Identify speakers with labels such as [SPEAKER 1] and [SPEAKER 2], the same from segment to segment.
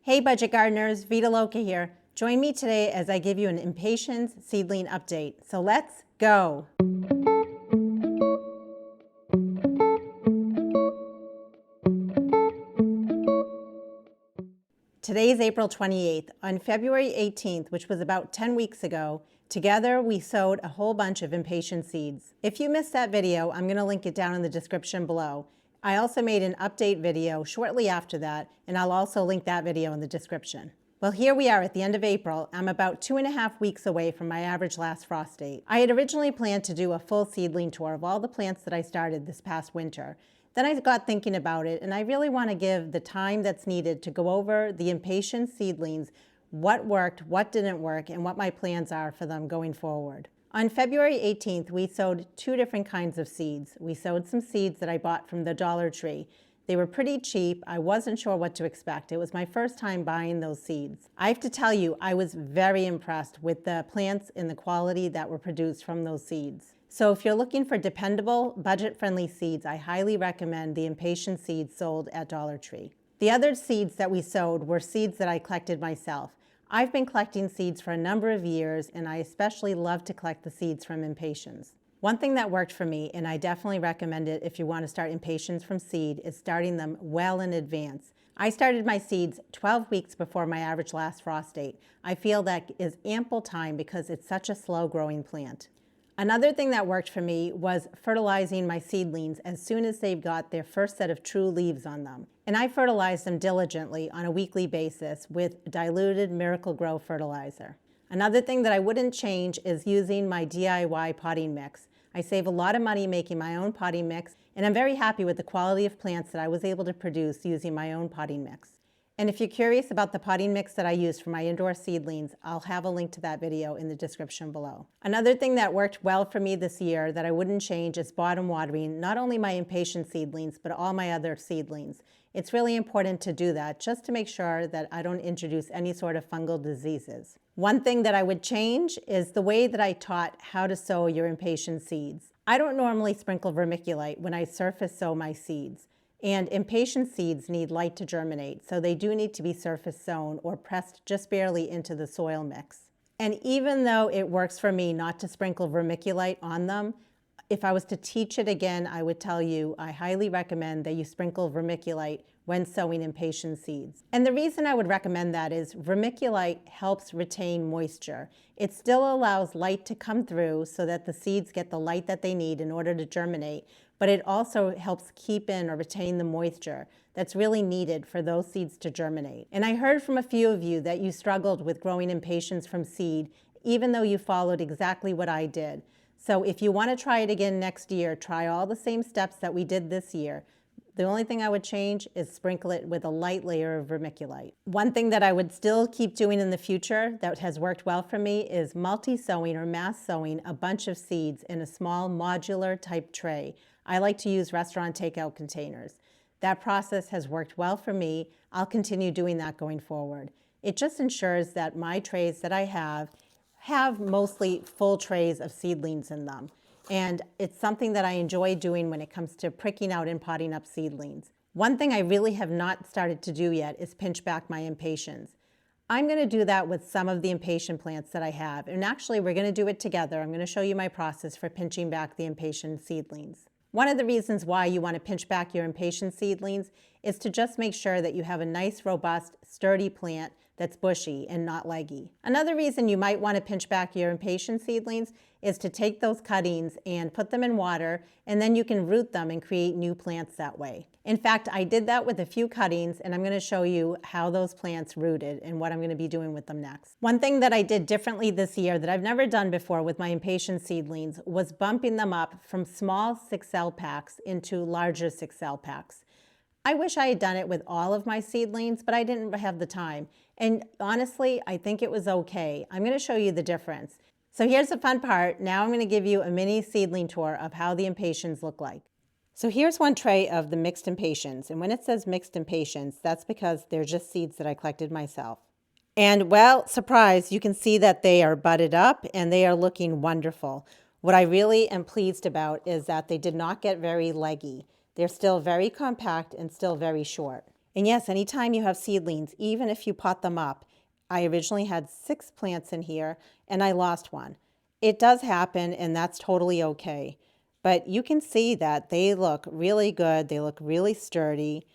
[SPEAKER 1] Hey budget gardeners, Vita Loca here. Join me today as I give you an Impatiens seedling update. So let's go. Today is April 28th. On February 18th, which was about 10 weeks ago, together we sowed a whole bunch of Impatiens seeds. If you missed that video, I'm going to link it down in the description below. I also made an update video shortly after that, and I'll also link that video in the description. Well, here we are at the end of April. I'm about 2.5 weeks away from my average last frost date. I had originally planned to do a full seedling tour of all the plants that I started this past winter. Then I got thinking about it, and I really want to give the time that's needed to go over the Impatiens seedlings, what worked, what didn't work, and what my plans are for them going forward. On February 18th, we sowed 2 different kinds of seeds. We sowed some seeds that I bought from the Dollar Tree. They were pretty cheap. I wasn't sure what to expect. It was my first time buying those seeds. I have to tell you, I was very impressed with the plants and the quality that were produced from those seeds. So if you're looking for dependable, budget-friendly seeds, I highly recommend the Impatiens seeds sold at Dollar Tree. The other seeds that we sowed were seeds that I collected myself. I've been collecting seeds for a number of years, and I especially love to collect the seeds from Impatiens. One thing that worked for me, and I definitely recommend it if you want to start Impatiens from seed, is starting them well in advance. I started my seeds 12 weeks before my average last frost date. I feel that is ample time because it's such a slow-growing plant. Another thing that worked for me was fertilizing my seedlings as soon as they've got their first set of true leaves on them. And I fertilize them diligently on a weekly basis with diluted Miracle-Gro fertilizer. Another thing that I wouldn't change is using my DIY potting mix. I save a lot of money making my own potting mix, and I'm very happy with the quality of plants that I was able to produce using my own potting mix. And if you're curious about the potting mix that I used for my indoor seedlings, I'll have a link to that video in the description below. Another thing that worked well for me this year that I wouldn't change is bottom watering not only my Impatiens seedlings, but all my other seedlings. It's really important to do that just to make sure that I don't introduce any sort of fungal diseases. One thing that I would change is the way that I taught how to sow your Impatiens seeds. I don't normally sprinkle vermiculite when I surface sow my seeds. And Impatiens seeds need light to germinate, so they do need to be surface sown or pressed just barely into the soil mix. And even though it works for me not to sprinkle vermiculite on them, if I was to teach it again, I would tell you I highly recommend that you sprinkle vermiculite when sowing Impatiens seeds. And the reason I would recommend that is vermiculite helps retain moisture. It still allows light to come through so that the seeds get the light that they need in order to germinate, but it also helps keep in or retain the moisture that's really needed for those seeds to germinate. And I heard from a few of you that you struggled with growing Impatiens from seed, even though you followed exactly what I did. So if you want to try it again next year, try all the same steps that we did this year. The only thing I would change is sprinkle it with a light layer of vermiculite. One thing that I would still keep doing in the future that has worked well for me is multi-sowing or mass sowing a bunch of seeds in a small modular type tray. I like to use restaurant takeout containers. That process has worked well for me. I'll continue doing that going forward. It just ensures that my trays that I have mostly full trays of seedlings in them. And it's something that I enjoy doing when it comes to pricking out and potting up seedlings. One thing I really have not started to do yet is pinch back my Impatiens. I'm going to do that with some of the Impatiens plants that I have. And actually, we're going to do it together. I'm going to show you my process for pinching back the Impatiens seedlings. One of the reasons why you want to pinch back your Impatiens seedlings is to just make sure that you have a nice, robust, sturdy plant that's bushy and not leggy. Another reason you might want to pinch back your Impatiens seedlings is to take those cuttings and put them in water, and then you can root them and create new plants that way. In fact, I did that with a few cuttings, and I'm going to show you how those plants rooted and what I'm going to be doing with them next. One thing that I did differently this year that I've never done before with my Impatiens seedlings was bumping them up from small 6L packs into larger 6L packs. I wish I had done it with all of my seedlings, but I didn't have the time. And honestly, I think it was okay. I'm going to show you the difference. So here's the fun part. Now I'm going to give you a mini seedling tour of how the Impatiens look like. So here's one tray of the mixed Impatiens. And when it says mixed Impatiens, that's because they're just seeds that I collected myself. And well, surprise, you can see that they are budded up and they are looking wonderful. What I really am pleased about is that they did not get very leggy. They're still very compact and still very short. And yes, anytime you have seedlings, even if you pot them up, I originally had 6 plants in here and I lost one. It does happen and that's totally okay. But you can see that they look really good, they look really sturdy,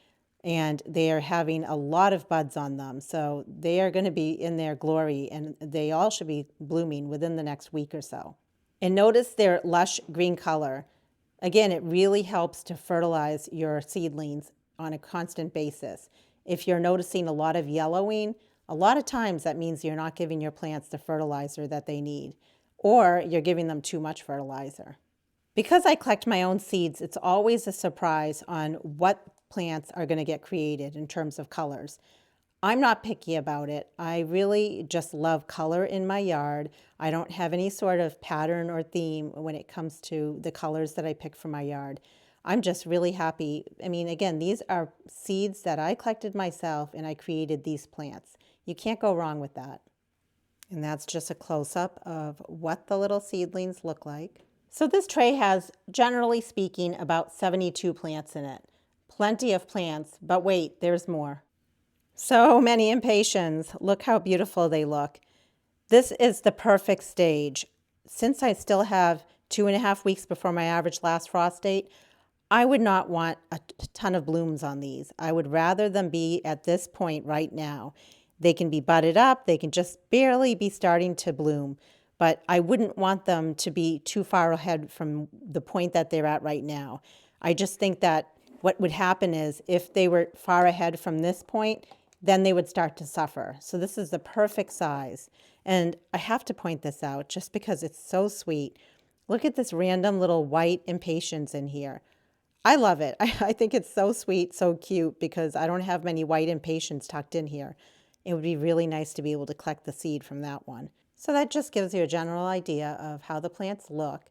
[SPEAKER 1] and they are having a lot of buds on them. So they are going to be in their glory and they all should be blooming within the next week or so. And notice their lush green color. Again, it really helps to fertilize your seedlings on a constant basis. If you're noticing a lot of yellowing, a lot of times that means you're not giving your plants the fertilizer that they need, or you're giving them too much fertilizer. Because I collect my own seeds, it's always a surprise on what plants are going to get created in terms of colors. I'm not picky about it. I really just love color in my yard. I don't have any sort of pattern or theme when it comes to the colors that I pick for my yard. I'm just really happy. I mean, again, these are seeds that I collected myself and I created these plants. You can't go wrong with that. And that's just a close-up of what the little seedlings look like. So this tray has, generally speaking, about 72 plants in it. Plenty of plants, but wait, there's more. So many impatiens. Look how beautiful they look. This is the perfect stage. Since I still have 2.5 weeks before my average last frost date, I would not want a ton of blooms on these. I would rather them be at this point right now. They can be budded up, they can just barely be starting to bloom, but I wouldn't want them to be too far ahead from the point that they're at right now. I just think that what would happen is if they were far ahead from this point, then they would start to suffer. So this is the perfect size. And I have to point this out just because it's so sweet. Look at this random little white impatiens in here. I love it. I think it's so sweet, so cute, because I don't have many white impatiens tucked in here. It would be really nice to be able to collect the seed from that one. So that just gives you a general idea of how the plants look.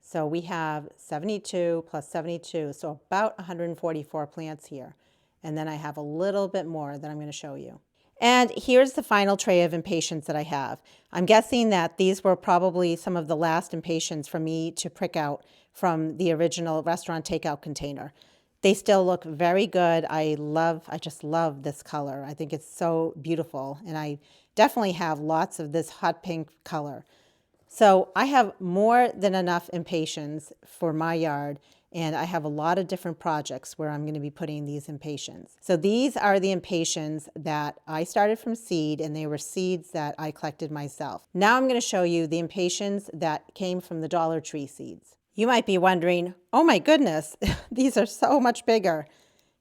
[SPEAKER 1] So we have 72 plus 72, so about 144 plants here. And then I have a little bit more that I'm going to show you. And here's the final tray of impatiens that I have. I'm guessing that these were probably some of the last impatiens for me to prick out from the original restaurant takeout container. They still look very good. I just love this color. I think it's so beautiful. And I definitely have lots of this hot pink color. So I have more than enough impatiens for my yard, and I have a lot of different projects where I'm going to be putting these impatiens. So these are the impatiens that I started from seed, and they were seeds that I collected myself. Now I'm going to show you the impatiens that came from the Dollar Tree seeds. You might be wondering, oh my goodness, these are so much bigger.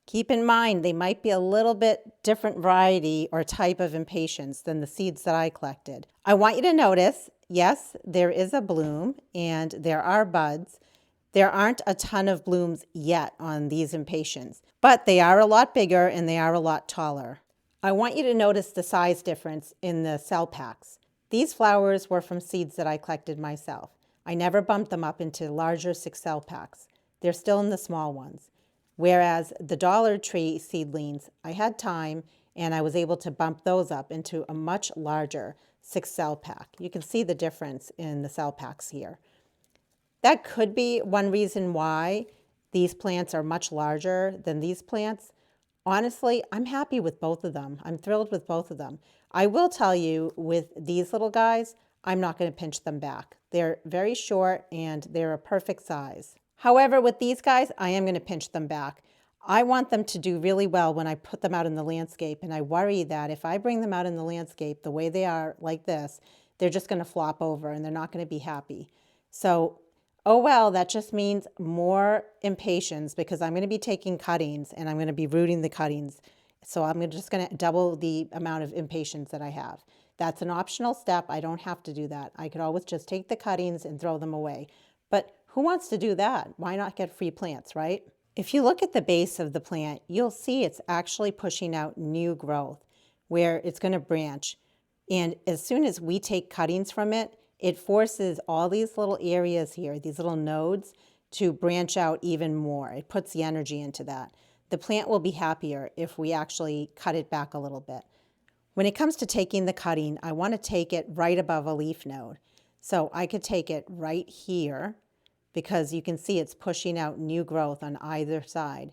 [SPEAKER 1] Keep in mind, they might be a little bit different variety or type of impatiens than the seeds that I collected. I want you to notice, yes, there is a bloom and there are buds. There aren't a ton of blooms yet on these impatiens, but they are a lot bigger and they are a lot taller. I want you to notice the size difference in the cell packs. These flowers were from seeds that I collected myself. I never bumped them up into larger 6 cell packs. They're still in the small ones. Whereas the Dollar Tree seedlings, I had time and I was able to bump those up into a much larger 6 cell pack. You can see the difference in the cell packs here. That could be one reason why these plants are much larger than these plants. Honestly, I'm happy with both of them. I'm thrilled with both of them. I will tell you with these little guys, I'm not going to pinch them back. They're very short and they're a perfect size. However, with these guys, I am going to pinch them back. I want them to do really well when I put them out in the landscape, and I worry that if I bring them out in the landscape the way they are like this, they're just going to flop over and they're not going to be happy. So, oh well, that just means more impatiens because I'm going to be taking cuttings and I'm going to be rooting the cuttings. So I'm just going to double the amount of impatiens that I have. That's an optional step. I don't have to do that. I could always just take the cuttings and throw them away. But who wants to do that? Why not get free plants, right? If you look at the base of the plant, you'll see it's actually pushing out new growth where it's going to branch. And as soon as we take cuttings from it, it forces all these little areas here, these little nodes, to branch out even more. It puts the energy into that. The plant will be happier if we actually cut it back a little bit. When it comes to taking the cutting, I want to take it right above a leaf node. So I could take it right here because you can see it's pushing out new growth on either side.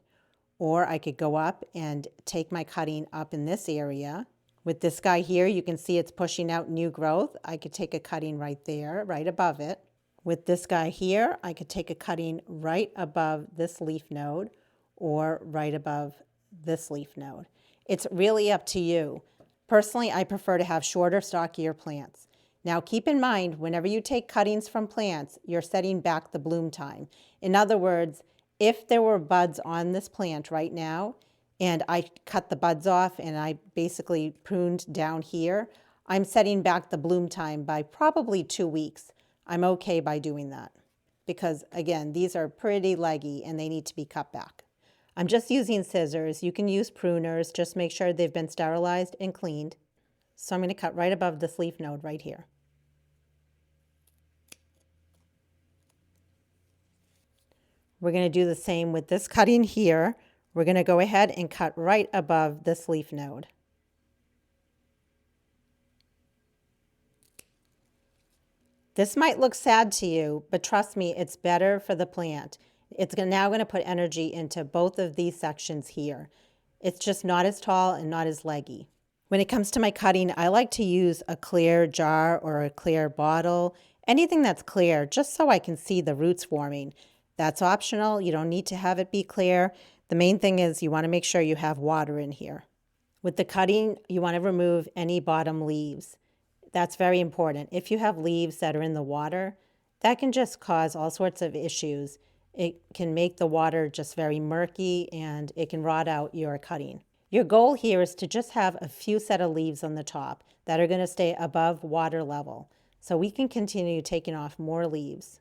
[SPEAKER 1] or I could go up and take my cutting up in this area. With this guy here, you can see it's pushing out new growth. I could take a cutting right there, right above it. With this guy here, I could take a cutting right above this leaf node or right above this leaf node. It's really up to you. Personally, I prefer to have shorter, stockier plants. Now keep in mind, whenever you take cuttings from plants, you're setting back the bloom time. In other words, if there were buds on this plant right now, and I cut the buds off and I basically pruned down here, I'm setting back the bloom time by probably 2 weeks. I'm okay by doing that because, again, these are pretty leggy and they need to be cut back. I'm just using scissors. You can use pruners. Just make sure they've been sterilized and cleaned. So I'm going to cut right above this leaf node right here. We're going to do the same with this cutting here. We're going to go ahead and cut right above this leaf node. This might look sad to you, but trust me, it's better for the plant. It's now going to put energy into both of these sections here. It's just not as tall and not as leggy. When it comes to my cutting, I like to use a clear jar or a clear bottle, anything that's clear, just so I can see the roots forming. That's optional. You don't need to have it be clear. The main thing is you want to make sure you have water in here. With the cutting, you want to remove any bottom leaves. That's very important. If you have leaves that are in the water, that can just cause all sorts of issues. It can make the water just very murky and it can rot out your cutting. Your goal here is to just have a few set of leaves on the top that are going to stay above water level so we can continue taking off more leaves.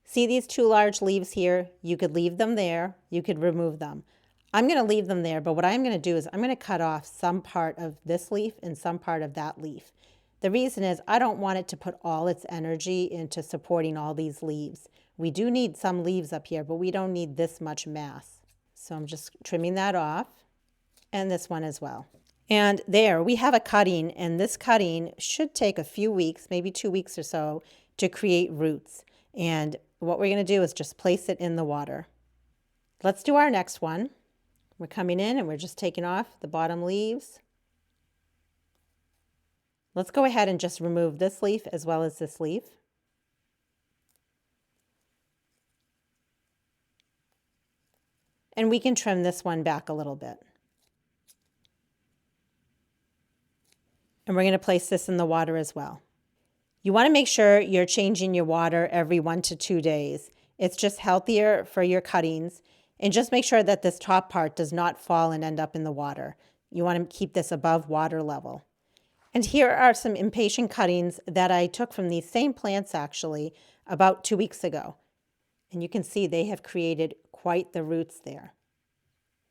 [SPEAKER 1] See these 2 large leaves here? You could leave them there. You could remove them. I'm going to leave them there, but what I'm going to do is I'm going to cut off some part of this leaf and some part of that leaf. The reason is I don't want it to put all its energy into supporting all these leaves. We do need some leaves up here, but we don't need this much mass. So I'm just trimming that off, and this one as well. And there, we have a cutting, and this cutting should take a few weeks, maybe 2 weeks or so, to create roots. And what we're going to do is just place it in the water. Let's do our next one. We're coming in and we're just taking off the bottom leaves. Let's go ahead and just remove this leaf as well as this leaf. And we can trim this one back a little bit. And we're going to place this in the water as well. You want to make sure you're changing your water every 1 to 2 days. It's just healthier for your cuttings. And just make sure that this top part does not fall and end up in the water. You want to keep this above water level. And here are some impatient cuttings that I took from these same plants actually about 2 weeks ago. And you can see they have created quite the roots there.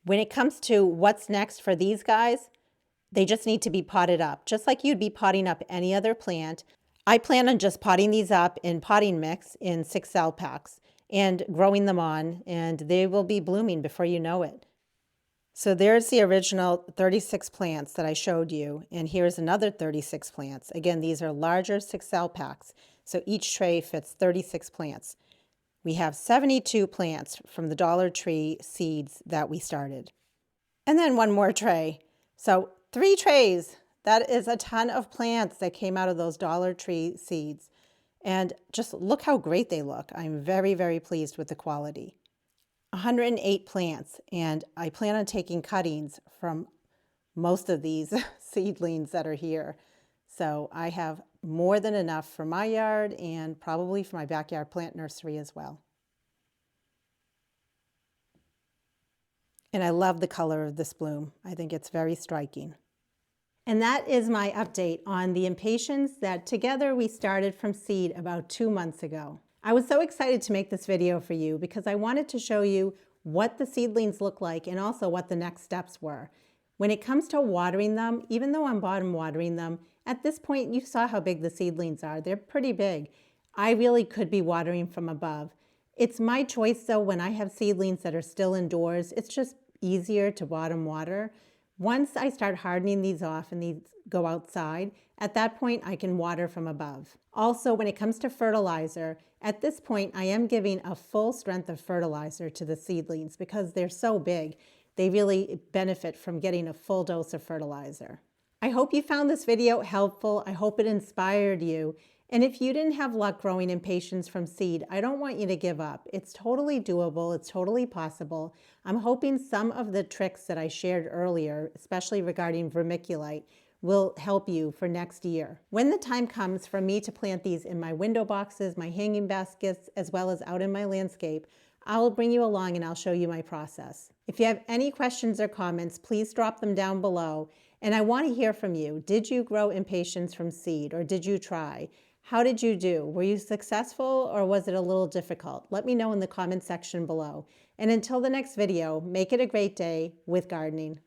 [SPEAKER 1] When it comes to what's next for these guys, they just need to be potted up. Just like you'd be potting up any other plant, I plan on just potting these up in potting mix in 6 cell packs and growing them on, and they will be blooming before you know it. So there's the original 36 plants that I showed you, and here's another 36 plants. Again, these are larger 6 cell packs, so each tray fits 36 plants. We have 72 plants from the Dollar Tree seeds that we started. And then one more tray. So 3 trays. That is a ton of plants that came out of those Dollar Tree seeds. And just look how great they look. I'm very, very pleased with the quality. 108 plants, and I plan on taking cuttings from most of these seedlings that are here. So I have more than enough for my yard and probably for my backyard plant nursery as well. And I love the color of this bloom. I think it's very striking. And that is my update on the Impatiens that together we started from seed about 2 months ago. I was so excited to make this video for you because I wanted to show you what the seedlings look like and also what the next steps were. When it comes to watering them, even though I'm bottom watering them, at this point you saw how big the seedlings are. They're pretty big. I really could be watering from above. It's my choice though when I have seedlings that are still indoors. It's just easier to bottom water. Once I start hardening these off and these go outside, at that point I can water from above. Also, when it comes to fertilizer, at this point I am giving a full strength of fertilizer to the seedlings because they're so big. They really benefit from getting a full dose of fertilizer. I hope you found this video helpful. I hope it inspired you. And if you didn't have luck growing impatiens from seed, I don't want you to give up. It's totally doable. It's totally possible. I'm hoping some of the tricks that I shared earlier, especially regarding vermiculite, will help you for next year. When the time comes for me to plant these in my window boxes, my hanging baskets, as well as out in my landscape, I'll bring you along and I'll show you my process. If you have any questions or comments, please drop them down below. And I want to hear from you. Did you grow impatiens from seed, or did you try? How did you do? Were you successful, or was it a little difficult? Let me know in the comment section below. And until the next video, make it a great day with gardening.